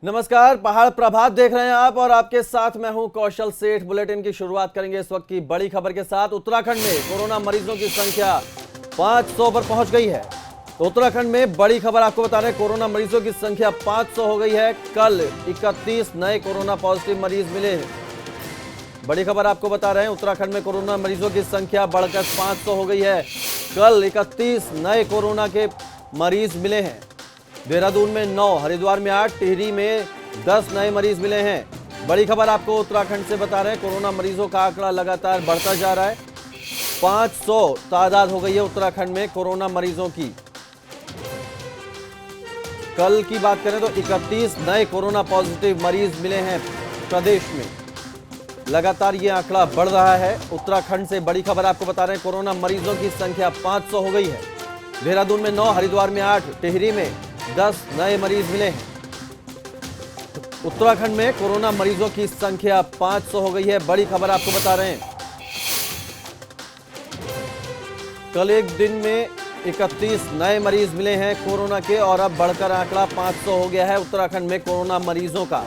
नमस्कार, पहाड़ प्रभात देख रहे हैं आप और आपके साथ मैं हूं कौशल सेठ। बुलेटिन की शुरुआत करेंगे इस वक्त की बड़ी खबर के साथ। उत्तराखंड में कोरोना मरीजों की संख्या 500 पर पहुंच गई है। तो उत्तराखंड में बड़ी खबर आपको बता रहे हैं, कोरोना मरीजों की संख्या 500 हो गई है। कल 31 नए कोरोना पॉजिटिव मरीज मिले हैं। बड़ी खबर आपको बता रहे हैं, उत्तराखंड में कोरोना मरीजों की संख्या बढ़कर 500 हो गई है। कल 31 नए कोरोना के मरीज मिले हैं। देहरादून में 9, हरिद्वार में 8, टिहरी में 10 नए मरीज मिले हैं। बड़ी खबर आपको उत्तराखंड से बता रहे हैं, कोरोना मरीजों का आंकड़ा लगातार बढ़ता जा रहा है। 500 तादाद हो गई है उत्तराखंड में कोरोना मरीजों की। कल की बात करें तो 31 नए कोरोना पॉजिटिव मरीज मिले हैं प्रदेश में। लगातार ये आंकड़ा बढ़ रहा है। उत्तराखंड से बड़ी खबर आपको बता रहे हैं, कोरोना मरीजों की संख्या 500 हो गई है। देहरादून में 9, हरिद्वार में 8, टिहरी में 10 नए मरीज मिले हैं। उत्तराखंड में कोरोना मरीजों की संख्या 500 हो गई है। बड़ी खबर आपको बता रहे हैं, कल एक दिन में 31 नए मरीज मिले हैं कोरोना के और अब बढ़कर आंकड़ा 500 हो गया है उत्तराखंड में कोरोना मरीजों का।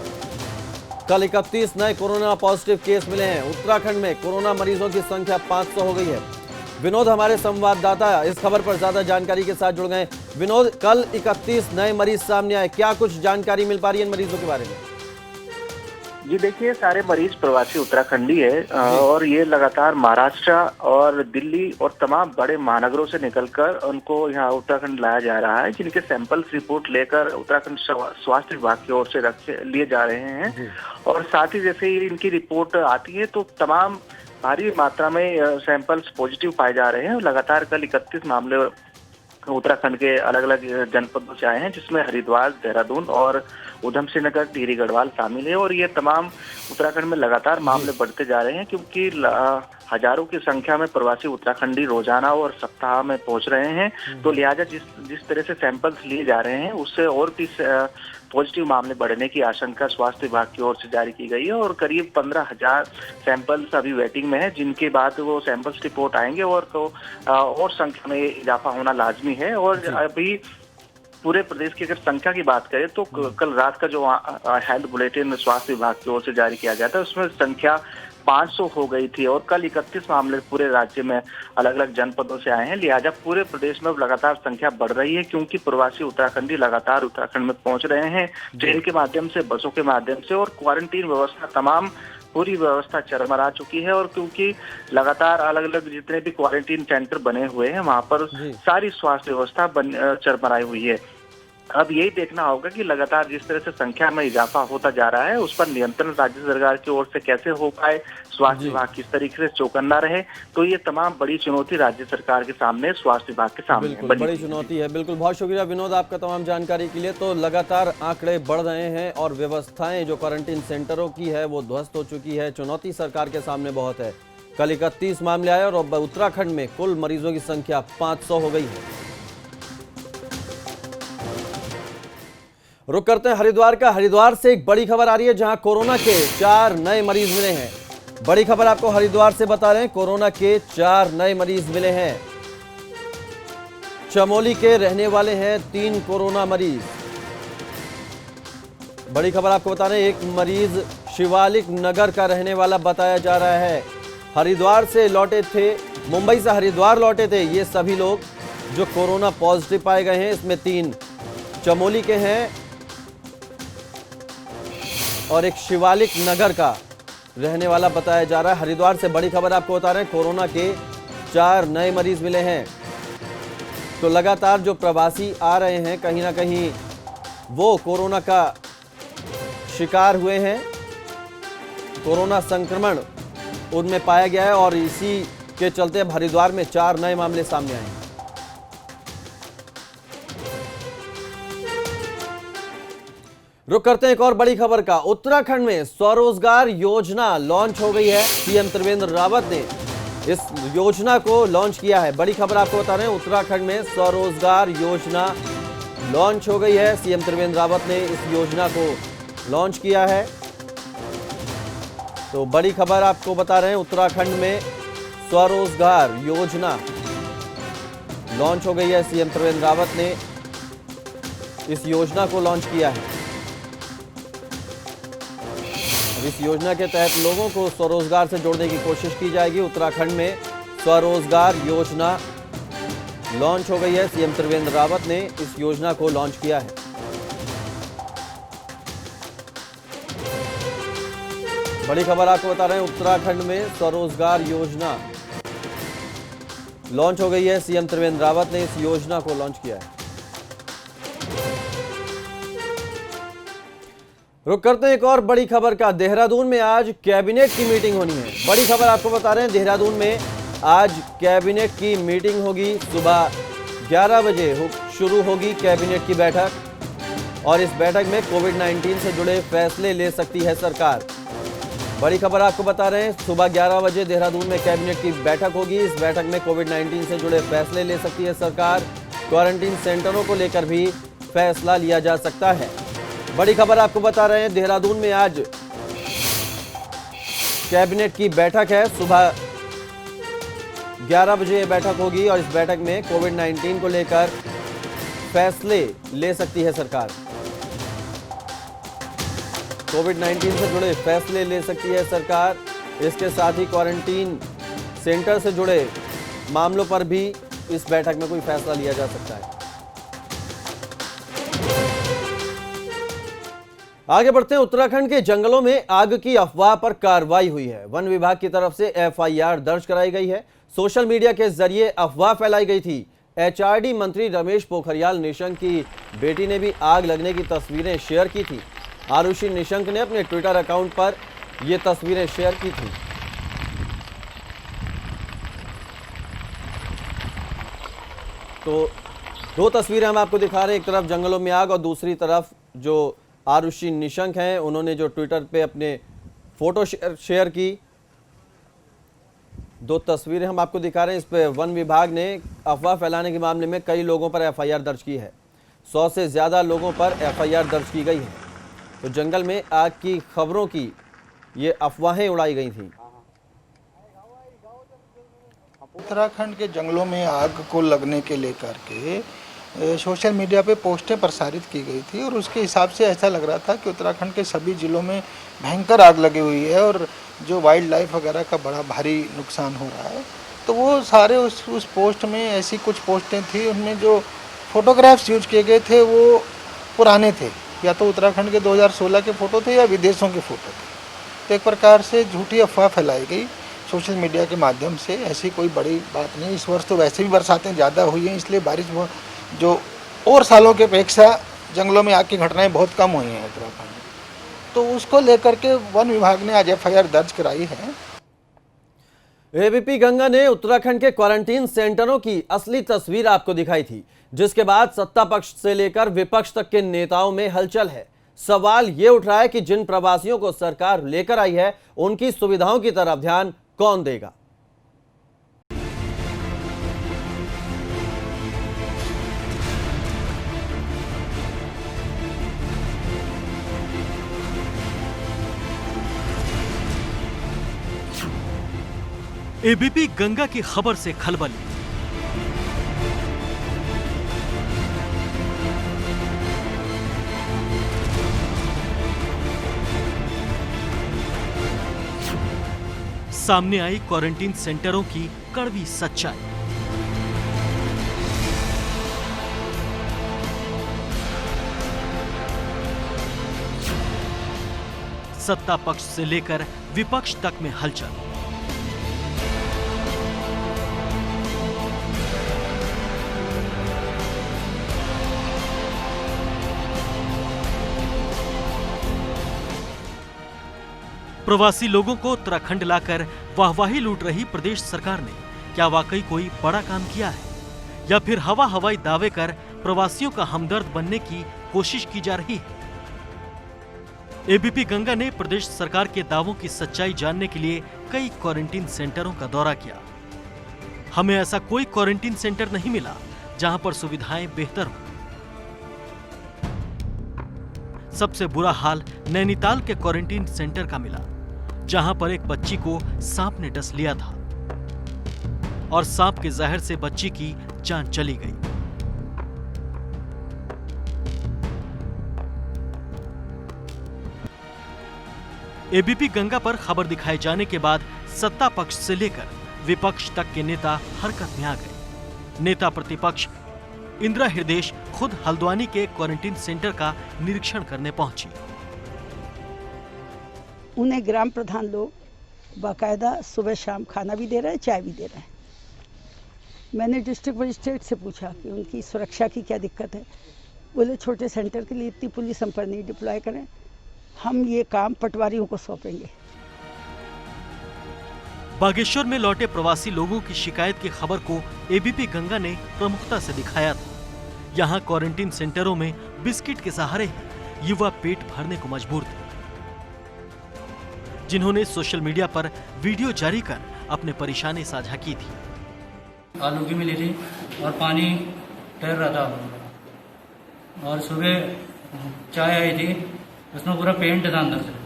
कल 31 नए कोरोना पॉजिटिव केस मिले हैं। उत्तराखंड में कोरोना मरीजों की संख्या 500 हो गई है। विनोद हमारे संवाददाता इस खबर पर ज्यादा जानकारी के साथ जुड़ गए। विनोद, कल 31 नए मरीज सामने आए, क्या कुछ जानकारी मिल पा रही है इन मरीजों के बारे में? जी देखिए, सारे मरीज प्रवासी उत्तराखंडी है और ये लगातार महाराष्ट्र और दिल्ली और तमाम बड़े महानगरों से निकलकर उनको यहाँ उत्तराखंड लाया जा रहा है, जिनके सैंपल्स रिपोर्ट लेकर उत्तराखंड स्वास्थ्य विभाग की ओर से लिए जा रहे हैं। और साथ ही जैसे ही इनकी रिपोर्ट आती है तो तमाम भारी मात्रा में सैंपल्स पॉजिटिव पाए जा रहे हैं। लगातार कल 31 मामले उत्तराखंड के अलग अलग जनपदों से आए हैं, जिसमें हरिद्वार, देहरादून और उधम सिंह नगर, टिहरी गढ़वाल शामिल है। और ये तमाम उत्तराखंड में लगातार मामले बढ़ते जा रहे हैं, क्योंकि हजारों की संख्या में प्रवासी उत्तराखंडी रोजाना और सप्ताह में पहुंच रहे हैं। तो लिहाजा जिस तरह से सैंपल्स लिए जा रहे हैं, उससे और भी पॉजिटिव मामले बढ़ने की आशंका स्वास्थ्य विभाग की ओर से जारी की गई है। और करीब 15,000 सैंपल्स अभी वेटिंग में है, जिनके बाद वो सैंपल्स रिपोर्ट आएंगे और तो और संख्या में इजाफा होना लाजमी है। और अभी पूरे प्रदेश की अगर संख्या की बात करें तो कल रात का जो हेल्थ बुलेटिन स्वास्थ्य विभाग की ओर से जारी किया गया था, उसमें संख्या 500 हो गई थी। और कल 31 मामले पूरे राज्य में अलग अलग जनपदों से आए हैं। लिहाजा पूरे प्रदेश में लगातार संख्या बढ़ रही है, क्योंकि प्रवासी उत्तराखंडी लगातार उत्तराखंड में पहुंच रहे हैं, ट्रेन के माध्यम से, बसों के माध्यम से। और क्वारंटीन व्यवस्था तमाम पूरी व्यवस्था चरमरा चुकी है। और क्योंकि लगातार अलग अलग जितने भी क्वारंटीन सेंटर बने हुए हैं, वहां पर सारी स्वास्थ्य व्यवस्था चरमराई हुई है। अब यही देखना होगा कि लगातार जिस तरह से संख्या में इजाफा होता जा रहा है, उस पर नियंत्रण राज्य सरकार की ओर से कैसे हो पाए, स्वास्थ्य विभाग किस तरीके से चौकन्ना रहे। तो ये तमाम बड़ी चुनौती राज्य सरकार के सामने, स्वास्थ्य विभाग के सामने है। बड़ी चुनौती है। बिल्कुल, बहुत शुक्रिया विनोद आपका तमाम जानकारी के लिए। तो लगातार आंकड़े बढ़ रहे हैं और व्यवस्थाएं जो क्वारंटीन सेंटरों की है वो ध्वस्त हो चुकी है। चुनौती सरकार के सामने बहुत है। कल 31 मामले आए और उत्तराखंड में कुल मरीजों की संख्या 500 हो गई है। रुक करते हैं हरिद्वार का। हरिद्वार से एक बड़ी खबर आ रही है, जहां कोरोना के 4 नए मरीज मिले हैं। बड़ी खबर आपको हरिद्वार से बता रहे हैं, कोरोना के 4 नए मरीज मिले हैं। चमोली के रहने वाले हैं 3 कोरोना मरीज। बड़ी खबर आपको बता रहे हैं, एक मरीज शिवालिक नगर का रहने वाला बताया जा रहा है। हरिद्वार से लौटे थे, मुंबई से हरिद्वार लौटे थे ये सभी लोग जो कोरोना पॉजिटिव पाए गए हैं। इसमें 3 चमोली के हैं और एक शिवालिक नगर का रहने वाला बताया जा रहा है। हरिद्वार से बड़ी खबर आपको बता रहे हैं, कोरोना के 4 नए मरीज मिले हैं। तो लगातार जो प्रवासी आ रहे हैं, कहीं ना कहीं वो कोरोना का शिकार हुए हैं। कोरोना संक्रमण उनमें पाया गया है और इसी के चलते अब हरिद्वार में 4 नए मामले सामने आए हैं। रुक करते हैं एक और बड़ी खबर का। उत्तराखंड में स्वरोजगार योजना लॉन्च हो गई है। सीएम त्रिवेंद्र रावत ने इस योजना को लॉन्च किया है। बड़ी खबर आपको बता रहे हैं, उत्तराखंड में स्वरोजगार योजना लॉन्च हो गई है। सीएम त्रिवेंद्र रावत ने इस योजना को लॉन्च किया है। तो बड़ी खबर आपको बता रहे हैं, उत्तराखंड में स्वरोजगार योजना लॉन्च हो गई है। सीएम त्रिवेंद्र रावत ने इस योजना को लॉन्च किया है। अब इस योजना के तहत लोगों को स्वरोजगार से जोड़ने की कोशिश की जाएगी। उत्तराखंड में स्वरोजगार योजना लॉन्च हो गई है। सीएम त्रिवेंद्र रावत ने इस योजना को लॉन्च किया है। बड़ी खबर आपको बता रहे हैं, उत्तराखंड में स्वरोजगार योजना लॉन्च हो गई है। सीएम त्रिवेंद्र रावत ने इस योजना को लॉन्च किया है। रुक करते हैं एक और बड़ी खबर का। देहरादून में आज कैबिनेट की मीटिंग होनी है। बड़ी खबर आपको बता रहे हैं, देहरादून में आज कैबिनेट की मीटिंग होगी। सुबह 11 बजे शुरू होगी कैबिनेट की बैठक और इस बैठक में कोविड-19 से जुड़े फैसले ले सकती है सरकार। बड़ी खबर आपको बता रहे हैं, सुबह 11 बजे देहरादून में कैबिनेट की बैठक होगी। इस बैठक में कोविड-19 से जुड़े फैसले ले सकती है सरकार। क्वारंटीन सेंटरों को लेकर भी फैसला लिया जा सकता है। बड़ी खबर आपको बता रहे हैं, देहरादून में आज कैबिनेट की बैठक है। सुबह 11 बजे ये बैठक होगी और इस बैठक में कोविड-19 को लेकर फैसले ले सकती है सरकार। कोविड-19 से जुड़े फैसले ले सकती है सरकार। इसके साथ ही क्वारंटीन सेंटर से जुड़े मामलों पर भी इस बैठक में कोई फैसला लिया जा सकता है। आगे बढ़ते हैं, उत्तराखंड के जंगलों में आग की अफवाह पर कार्रवाई हुई है। वन विभाग की तरफ से एफआईआर दर्ज कराई गई है। सोशल मीडिया के जरिए अफवाह फैलाई गई थी। एचआरडी मंत्री रमेश पोखरियाल निशंक की बेटी ने भी आग लगने की तस्वीरें शेयर की थी। आरुषि निशंक ने अपने ट्विटर अकाउंट पर यह तस्वीरें शेयर की थी। तो दो तस्वीरें हम आपको दिखा रहे हैं, एक तरफ जंगलों में आग और दूसरी तरफ जो आरुषि निशंक हैं, उन्होंने जो ट्विटर पे अपने फोटो शेयर की। दो तस्वीरें हम आपको दिखा रहे हैं। इस पे वन विभाग ने अफवाह फैलाने के मामले में कई लोगों पर एफआईआर दर्ज की है। 100 से ज्यादा लोगों पर एफआईआर दर्ज की गई है। तो जंगल में आग की खबरों की ये अफवाहें उड़ाई गई थी। उत्तराखंड के जंगलों में आग को लगने के लेकर के सोशल मीडिया पे पोस्टें प्रसारित की गई थी और उसके हिसाब से ऐसा लग रहा था कि उत्तराखंड के सभी ज़िलों में भयंकर आग लगी हुई है और जो वाइल्ड लाइफ वगैरह का बड़ा भारी नुकसान हो रहा है। तो वो सारे उस पोस्ट में ऐसी कुछ पोस्टें थी, उनमें जो फोटोग्राफ्स यूज किए गए थे वो पुराने थे, या तो उत्तराखंड के 2016 के फ़ोटो थे या विदेशों के फ़ोटो थे। तो एक प्रकार से झूठी अफवाह फैलाई गई सोशल मीडिया के माध्यम से। ऐसी कोई बड़ी बात नहीं। इस वर्ष तो वैसे भी बरसातें ज़्यादा हुई हैं, इसलिए बारिश जो और सालों के अपेक्षा जंगलों में आग की घटनाएं बहुत कम हुई हैं उत्तराखंड में। तो उसको लेकर के वन विभाग ने आज एफआईआर दर्ज कराई है। एबीपी गंगा ने उत्तराखंड के क्वारंटीन सेंटरों की असली तस्वीर आपको दिखाई थी, जिसके बाद सत्ता पक्ष से लेकर विपक्ष तक के नेताओं में हलचल है। सवाल यह उठ रहा है कि जिन प्रवासियों को सरकार लेकर आई है, उनकी सुविधाओं की तरफ ध्यान कौन देगा। एबीपी गंगा की खबर से खलबली। सामने आई क्वारंटीन सेंटरों की कड़वी सच्चाई। सत्ता पक्ष से लेकर विपक्ष तक में हलचल। प्रवासी लोगों को उत्तराखंड लाकर वाहवाही लूट रही प्रदेश सरकार ने क्या वाकई कोई बड़ा काम किया है, या फिर हवाई दावे कर प्रवासियों का हमदर्द बनने की कोशिश की जा रही है? एबीपी गंगा ने प्रदेश सरकार के दावों की सच्चाई जानने के लिए कई क्वारंटीन सेंटरों का दौरा किया। हमें ऐसा कोई क्वारंटीन सेंटर नहीं मिला जहां पर सुविधाएं बेहतर हो। सबसे बुरा हाल नैनीताल के क्वारंटीन सेंटर का मिला, जहां पर एक बच्ची को सांप ने डस लिया था और सांप के जहर से बच्ची की जान चली गई। एबीपी गंगा पर खबर दिखाए जाने के बाद सत्ता पक्ष से लेकर विपक्ष तक के नेता हरकत में आ गए। नेता प्रतिपक्ष इंदिरा हृदयेश खुद हल्द्वानी के क्वारंटीन सेंटर का निरीक्षण करने पहुंची। उन्हें ग्राम प्रधान लोग बाकायदा सुबह शाम खाना भी दे रहे हैं, चाय भी दे रहे हैं। मैंने डिस्ट्रिक्ट मजिस्ट्रेट से पूछा कि उनकी सुरक्षा की क्या दिक्कत है। बोले छोटे सेंटर के लिए इतनी पुलिस हम पर नहीं डिप्लॉय करें, हम ये काम पटवारियों को सौंपेंगे। बागेश्वर में लौटे प्रवासी लोगों की शिकायत की खबर को एबीपी गंगा ने प्रमुखता से दिखाया था। यहाँ क्वारंटीन सेंटरों में बिस्किट के सहारे युवा पेट भरने को मजबूर थे, जिन्होंने सोशल मीडिया पर वीडियो जारी कर अपने परेशानी साझा की थी। आलू की मिली थी और पानी तैर रहा था और सुबह चाय आई थी, उसमें पूरा पेंट था अंदर से।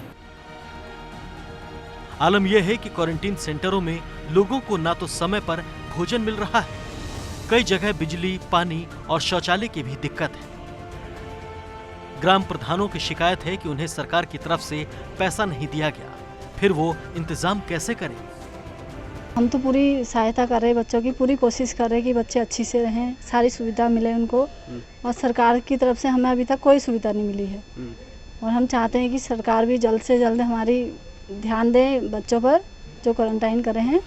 आलम यह है कि क्वारंटीन सेंटरों में लोगों को ना तो समय पर भोजन मिल रहा है, कई जगह बिजली, पानी और शौचालय की भी दिक्कत है। ग्राम प्रधानों की शिकायत है कि उन्हें सरकार की तरफ से पैसा नहीं दिया गया, फिर वो इंतजाम कैसे करें। हम तो पूरी सहायता कर रहे हैं, बच्चों की पूरी कोशिश कर रहे हैं कि बच्चे अच्छी से रहें, सारी सुविधा मिले उनको, और सरकार की तरफ से हमें अभी तक कोई सुविधा नहीं मिली है। और हम चाहते हैं कि सरकार भी जल्द से जल्द हमारी ध्यान दे बच्चों पर जो क्वारंटाइन कर रहे हैं।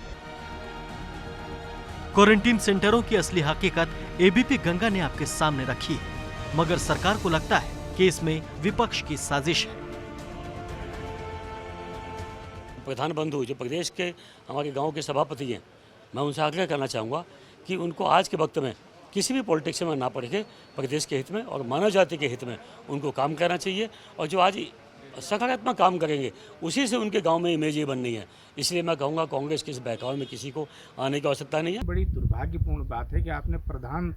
क्वारंटीन सेंटरों की असली हकीकत एबीपी गंगा ने आपके सामने रखी है, मगर सरकार को लगता है कि इसमें विपक्ष की साजिश है। प्रधान बंधु जो प्रदेश के हमारे गांव के सभापति हैं, मैं उनसे आग्रह करना चाहूँगा कि उनको आज के वक्त में किसी भी पॉलिटिक्स में ना पड़ के प्रदेश के हित में और मानव जाति के हित में उनको काम करना चाहिए। और जो आज सकारात्मक काम करेंगे उसी से उनके गांव में इमेज ये बननी है। इसलिए मैं कहूँगा कांग्रेस के इस बहकावे में किसी को आने की आवश्यकता नहीं है। बड़ी दुर्भाग्यपूर्ण बात है कि आपने प्रधान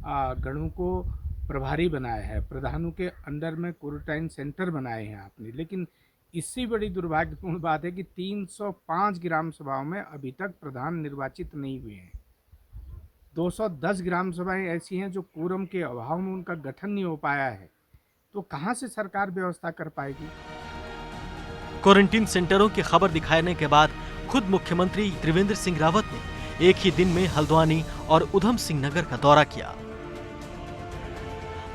गणों को प्रभारी बनाया है, प्रधानों के अंडर में क्वारंटाइन सेंटर बनाए हैं आपने, लेकिन इससे बड़ी दुर्भाग्यपूर्ण बात है कि 305 ग्राम सभाओं में अभी तक प्रधान निर्वाचित नहीं हुए हैं। 210 ग्राम सभाएं ऐसी हैं जो कोरम के अभाव में उनका गठन नहीं हो पाया है, तो कहां से सरकार व्यवस्था कर पाएगी। क्वारंटीन सेंटरों की खबर दिखाने के बाद खुद मुख्यमंत्री त्रिवेंद्र सिंह रावत ने एक ही दिन में हल्द्वानी और उधम सिंह नगर का दौरा किया,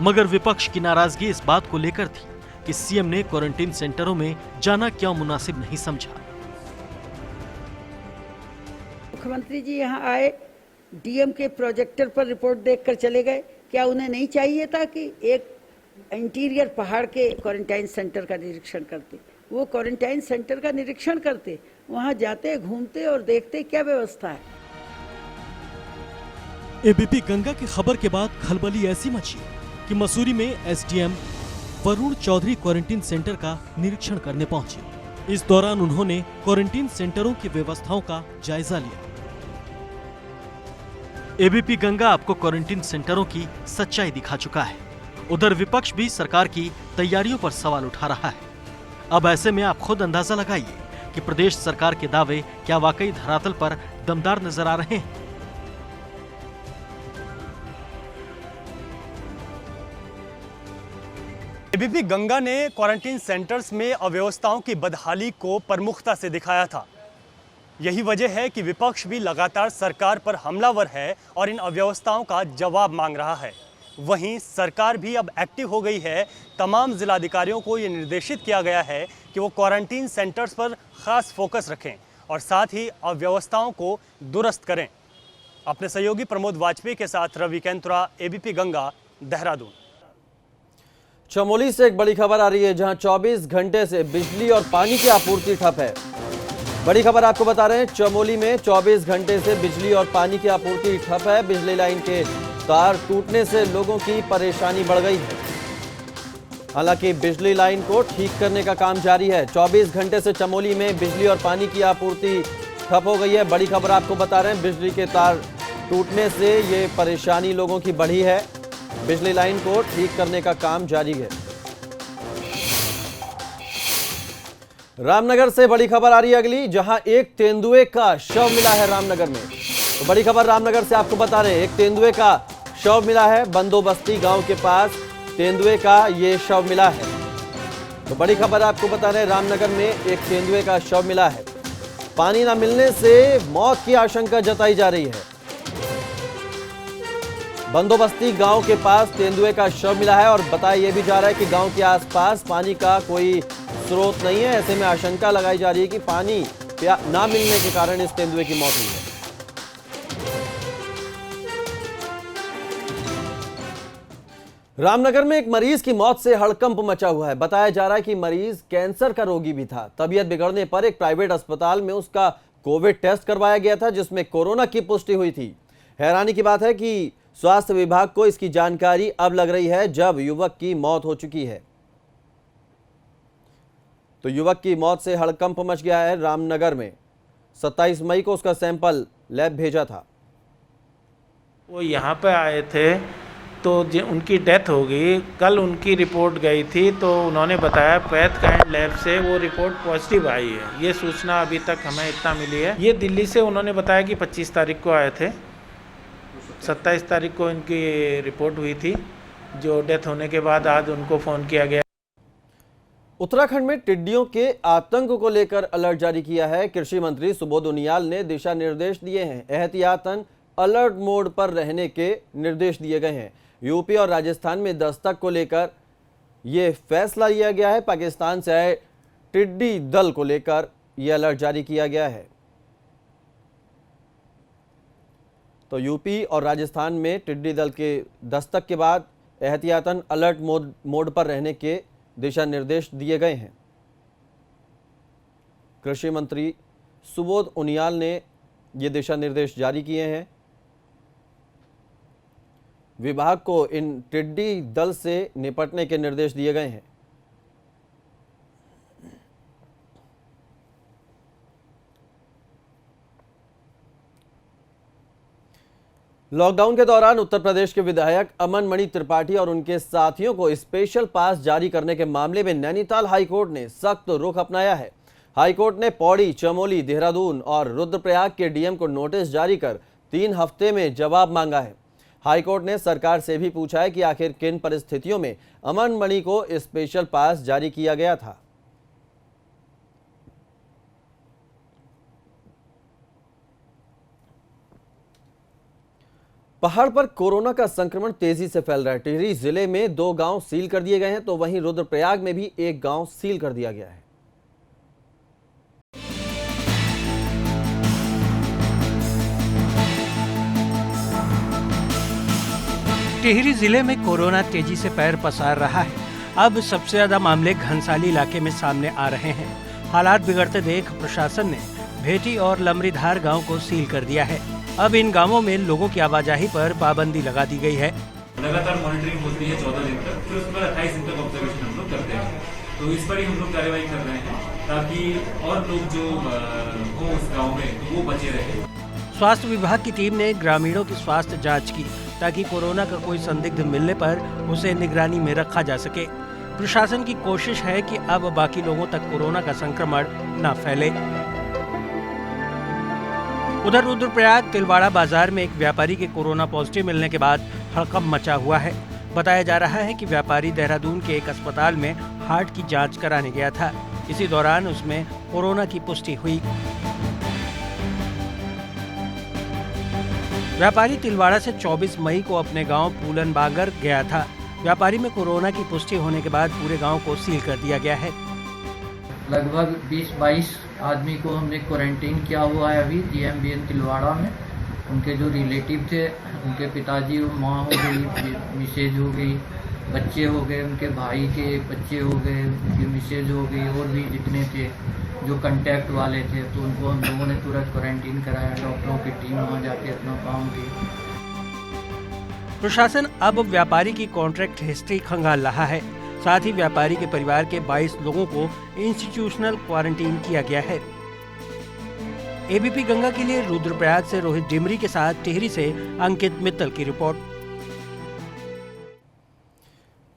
मगर विपक्ष की नाराजगी इस बात को लेकर थी कि सीएम ने क्वारंटीन सेंटरों में जाना क्यों मुनासिब नहीं समझा। मुख्यमंत्री जी यहाँ आए, डीएम के प्रोजेक्टर पर रिपोर्ट देखकर चले गए। क्या उन्हें नहीं चाहिए था कि एक इंटीरियर पहाड़ के क्वारंटाइन सेंटर का निरीक्षण करते? वो क्वारंटाइन सेंटर का निरीक्षण करते, वहां जाते, घूमते और देखते क्या व्यवस्था है। एबीपी गंगा की खबर के बाद खलबली ऐसी मची कि मसूरी में SDM Varun Chaudhary quarantine centre का निरीक्षण करने पहुंचे। इस दौरान उन्होंने क्वारंटीन सेंटरों की व्यवस्थाओं का जायजा लिया। एबीपी गंगा आपको क्वारंटीन सेंटरों की सच्चाई दिखा चुका है। उधर विपक्ष भी सरकार की तैयारियों पर सवाल उठा रहा है। अब ऐसे में आप खुद अंदाजा लगाइए कि प्रदेश सरकार के दावे क्या वाकई धरातल पर दमदार नजर आ रहे हैं। एबीपी गंगा ने क्वारंटीन सेंटर्स में अव्यवस्थाओं की बदहाली को प्रमुखता से दिखाया था। यही वजह है कि विपक्ष भी लगातार सरकार पर हमलावर है और इन अव्यवस्थाओं का जवाब मांग रहा है। वहीं सरकार भी अब एक्टिव हो गई है। तमाम जिलाधिकारियों को ये निर्देशित किया गया है कि वो क्वारंटीन सेंटर्स पर खास फोकस रखें और साथ ही अव्यवस्थाओं को दुरुस्त करें। अपने सहयोगी प्रमोद वाजपेयी के साथ रवि कैंतुरा, एबीपी गंगा, देहरादून। चमोली से एक बड़ी खबर आ रही है, जहां 24 घंटे से बिजली और पानी की आपूर्ति ठप है। बड़ी खबर आपको बता रहे हैं, चमोली में 24 घंटे से बिजली और पानी की आपूर्ति ठप है। बिजली लाइन के तार टूटने से लोगों की परेशानी बढ़ गई है। हालांकि बिजली लाइन को ठीक करने का काम जारी है। 24 घंटे से चमोली में बिजली और पानी की आपूर्ति ठप हो गई है। बड़ी खबर आपको बता रहे हैं, बिजली के तार टूटने से ये परेशानी लोगों की बढ़ी है। बिजली लाइन को ठीक करने का काम जारी है। रामनगर से बड़ी खबर आ रही है अगली, जहां एक तेंदुए का शव मिला है रामनगर में। तो बड़ी खबर रामनगर से आपको बता रहे हैं, एक तेंदुए का शव मिला है। बंदोबस्ती गांव के पास तेंदुए का ये शव मिला है। तो बड़ी खबर आपको बता रहे हैं, रामनगर में एक तेंदुए का शव मिला है। पानी न मिलने से मौत की आशंका जताई जा रही है। बंदोबस्ती गांव के पास तेंदुए का शव मिला है और बताया यह भी जा रहा है कि गांव के आसपास पानी का कोई स्रोत नहीं है। ऐसे में आशंका लगाई जा रही है कि पानी ना मिलने के कारण इस तेंदुए की मौत हुई है। रामनगर में एक मरीज की मौत से हड़कंप मचा हुआ है। बताया जा रहा है कि मरीज कैंसर का रोगी भी था। तबीयत बिगड़ने पर एक प्राइवेट अस्पताल में उसका कोविड टेस्ट करवाया गया था, जिसमें कोरोना की पुष्टि हुई थी। हैरानी की बात है कि स्वास्थ्य विभाग को इसकी जानकारी अब लग रही है, जब युवक की मौत हो चुकी है। तो युवक की मौत से हड़कंप मच गया है रामनगर में। 27 मई को उसका सैंपल लैब भेजा था। वो यहाँ पे आए थे तो उनकी डेथ हो गई। कल उनकी रिपोर्ट गई थी तो उन्होंने बताया पैथ काइंड लैब से वो रिपोर्ट पॉजिटिव आई है। ये सूचना अभी तक हमें इतना मिली है। ये दिल्ली से उन्होंने बताया कि 25 तारीख को आए थे, 27 तारीख को इनकी रिपोर्ट हुई थी। जो डेथ होने के बाद आज उनको फ़ोन किया गया। उत्तराखंड में टिड्डियों के आतंक को लेकर अलर्ट जारी किया है। कृषि मंत्री सुबोध उनियाल ने दिशा निर्देश दिए हैं। एहतियातन अलर्ट मोड पर रहने के निर्देश दिए गए हैं। यूपी और राजस्थान में दस्तक को लेकर यह फैसला लिया गया है। पाकिस्तान से आए टिड्डी दल को लेकर यह अलर्ट जारी किया गया है। तो यूपी और राजस्थान में टिड्डी दल के दस्तक के बाद एहतियातन अलर्ट मोड पर रहने के दिशा निर्देश दिए गए हैं। कृषि मंत्री सुबोध उनियाल ने ये दिशा निर्देश जारी किए हैं। विभाग को इन टिड्डी दल से निपटने के निर्देश दिए गए हैं। लॉकडाउन के दौरान उत्तर प्रदेश के विधायक अमन मणि त्रिपाठी और उनके साथियों को स्पेशल पास जारी करने के मामले में नैनीताल हाईकोर्ट ने सख्त रुख अपनाया है। हाईकोर्ट ने पौड़ी, चमोली, देहरादून और रुद्रप्रयाग के डीएम को नोटिस जारी कर 3 हफ्ते में जवाब मांगा है। हाईकोर्ट ने सरकार से भी पूछा है कि आखिर किन परिस्थितियों में अमन मणि को स्पेशल पास जारी किया गया था। पहाड़ पर कोरोना का संक्रमण तेजी से फैल रहा है। टिहरी जिले में 2 गांव सील कर दिए गए हैं, तो वहीं रुद्रप्रयाग में भी 1 गांव सील कर दिया गया है। टिहरी जिले में कोरोना तेजी से पैर पसार रहा है। अब सबसे ज्यादा मामले घनसाली इलाके में सामने आ रहे हैं। हालात बिगड़ते देख प्रशासन ने भेटी और लमरीधार गांव को सील कर दिया है। अब इन गांवों में लोगों की आवाजाही पर पाबंदी लगा दी गई है। लगातार मॉनिटरिंग होती है 14 दिन तक, फिर उस पर 28 दिन तक ऑब्जर्वेशन हम लोग करते हैं। तो इस पर ही हम लोग कार्रवाई कर रहे हैं ताकि और लोग जो हो उस गाँव में वो बचे रहे। स्वास्थ्य विभाग की टीम ने ग्रामीणों की स्वास्थ्य जाँच की ताकि कोरोना का कोई संदिग्ध मिलने पर उसे निगरानी में रखा जा सके। प्रशासन की कोशिश है कि अब बाकी लोगों तक कोरोना का संक्रमण न फैले। उधर रुद्रप्रयाग तिलवाड़ा बाजार में एक व्यापारी के कोरोना पॉजिटिव मिलने के बाद हड़कंप मचा हुआ है। बताया जा रहा है कि व्यापारी देहरादून के एक अस्पताल में हार्ट की जांच कराने गया था। इसी दौरान उसमें कोरोना की पुष्टि हुई। व्यापारी तिलवाड़ा से 24 मई को अपने गांव पूलन बागर गया था। व्यापारी में कोरोना की पुष्टि होने के बाद पूरे गांव को सील कर दिया गया है। लगभग 20-22 आदमी को हमने क्वारंटीन किया हुआ है अभी GMBN तिलवाड़ा में। उनके जो रिलेटिव थे, उनके पिताजी, माँ हो गई, मिसेज हो गई, बच्चे हो गए, उनके भाई के बच्चे हो गए, उनकी मिसेज हो गई, और भी जितने थे जो कांटेक्ट वाले थे, तो उनको हम लोगों ने तुरंत क्वारंटीन कराया। डॉक्टरों की टीम वहाँ जाके अपना काम की। प्रशासन अब व्यापारी की कॉन्ट्रैक्ट हिस्ट्री खंगाल रहा है। साथ ही व्यापारी के परिवार के 22 लोगों को इंस्टीट्यूशनल क्वारंटीन किया गया है। एबीपी गंगा के लिए रुद्रप्रयाग से रोहित डिमरी के साथ टिहरी से अंकित मित्तल की रिपोर्ट।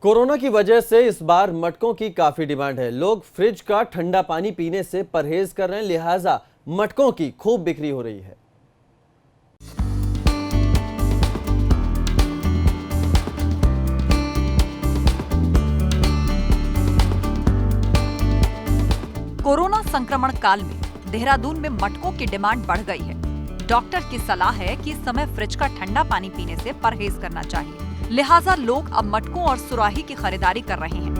कोरोना की वजह से इस बार मटकों की काफी डिमांड है। लोग फ्रिज का ठंडा पानी पीने से परहेज कर रहे हैं, लिहाजा मटकों की खूब बिक्री हो रही है। कोरोना संक्रमण काल में देहरादून में मटकों की डिमांड बढ़ गई है। डॉक्टर की सलाह है कि इस समय फ्रिज का ठंडा पानी पीने से परहेज करना चाहिए, लिहाजा लोग अब मटकों और सुराही की खरीदारी कर रहे हैं।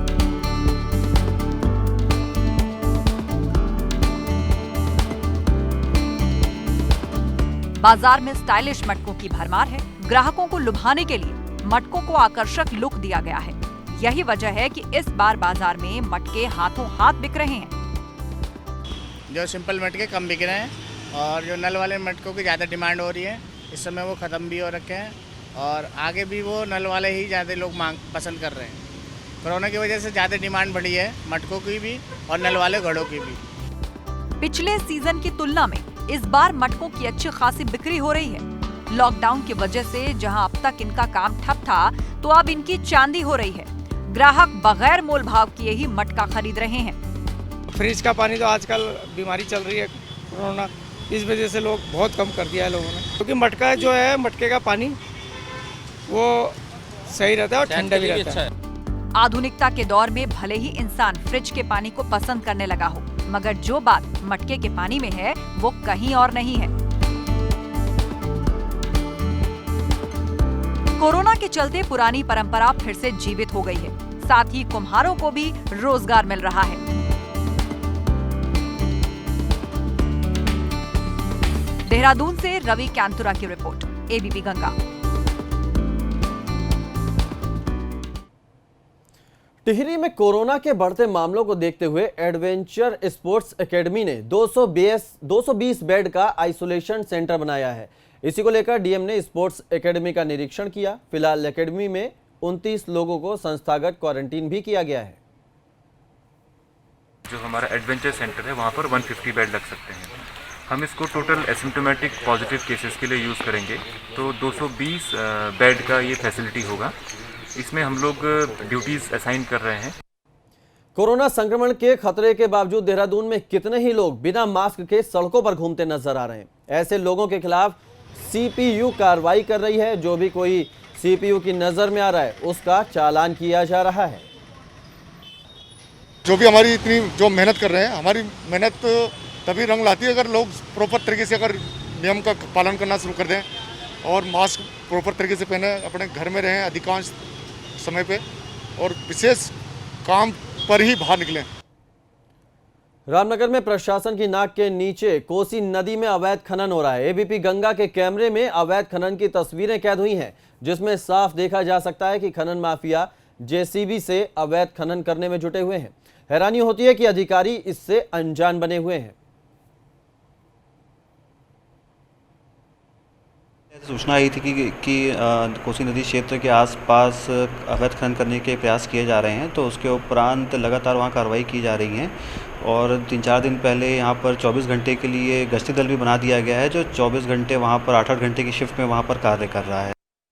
बाजार में स्टाइलिश मटकों की भरमार है। ग्राहकों को लुभाने के लिए मटकों को आकर्षक लुक दिया गया है। यही वजह है कि इस बार बाजार में मटके हाथों हाथ बिक रहे हैं। जो सिंपल मटके कम बिक रहे हैं और जो नल वाले मटकों की ज़्यादा डिमांड हो रही है। इस समय वो ख़त्म भी हो रखे हैं और आगे भी वो नल वाले ही ज़्यादा लोग पसंद कर रहे हैं। कोरोना की वजह से ज़्यादा डिमांड बढ़ी है मटकों की भी और नल वाले घड़ों की भी। पिछले सीजन की तुलना में इस बार मटकों की अच्छी खासी बिक्री हो रही है। लॉकडाउन की वजह से जहां अब तक इनका काम ठप था, तो अब इनकी चांदी हो रही है। ग्राहक बगैर मोल भाव किए ही मटका खरीद रहे हैं। फ्रिज का पानी तो आजकल बीमारी चल रही है कोरोना, इस वजह से लोग बहुत कम कर दिया है लोगों ने, क्योंकि मटका जो है मटके का पानी वो सही रहता है और ठंडा भी रहता है। आधुनिकता के दौर में भले ही इंसान फ्रिज के पानी को पसंद करने लगा हो, मगर जो बात मटके के पानी में है वो कहीं और नहीं है। कोरोना के चलते पुरानी परंपरा फिर से जीवित हो गई है। साथ ही कुम्हारों को भी रोजगार मिल रहा है। देहरादून से रवि कैंतुरा की रिपोर्ट, एबीपी गंगा। टिहरी में कोरोना के बढ़ते मामलों को देखते हुए एडवेंचर स्पोर्ट्स एकेडमी ने 220 बेड का आइसोलेशन सेंटर बनाया है। इसी को लेकर डीएम ने स्पोर्ट्स एकेडमी का निरीक्षण किया। फिलहाल एकेडमी में 29 लोगों को संस्थागत क्वारंटीन भी किया गया है। जो हमारा एडवेंचर सेंटर है वहाँ पर 150 बेड लग सकते हैं। हम इसको टोटल एसिम्प्टोमेटिक पॉजिटिव केसेस के लिए यूज़ करेंगे, तो 220 बेड का ये फैसिलिटी होगा। इसमें हम लोग ड्यूटीज असाइन कर रहे हैं। कोरोना संक्रमण के खतरे के बावजूद देहरादून में कितने ही लोग बिना मास्क के सड़कों पर घूमते नजर आ रहे हैं। ऐसे लोगों के खिलाफ सीपीयू कार्रवाई कर रही है। जो भी कोई सीपीयू की नजर में आ रहा है उसका चालान किया जा रहा है। जो भी हमारी इतनी जो मेहनत कर रहे हैं, हमारी मेहनत तभी रंग लाती है अगर लोग प्रॉपर तरीके से अगर नियम का पालन करना शुरू कर दें और मास्क प्रॉपर तरीके से पहने, अपने घर में रहें अधिकांश समय पे और विशेष काम पर ही बाहर निकलें। रामनगर में प्रशासन की नाक के नीचे कोसी नदी में अवैध खनन हो रहा है। एबीपी गंगा के कैमरे में अवैध खनन की तस्वीरें कैद हुई हैं, जिसमें साफ देखा जा सकता है कि खनन माफिया जेसीबी से अवैध खनन करने में जुटे हुए हैं। हैरानी होती है कि अधिकारी इससे अनजान बने हुए हैं। सूचना आई थी कि कोसी नदी क्षेत्र के आसपास अवैध खनन करने के प्रयास किए जा रहे हैं, तो उसके उपरांत लगातार वहां कार्रवाई की जा रही है और 3-4 दिन पहले यहां पर 24 घंटे के लिए गश्ती दल भी बना दिया गया है, जो 24 घंटे वहां पर 8-8 घंटे की शिफ्ट में वहां पर कार्य कर रहा है।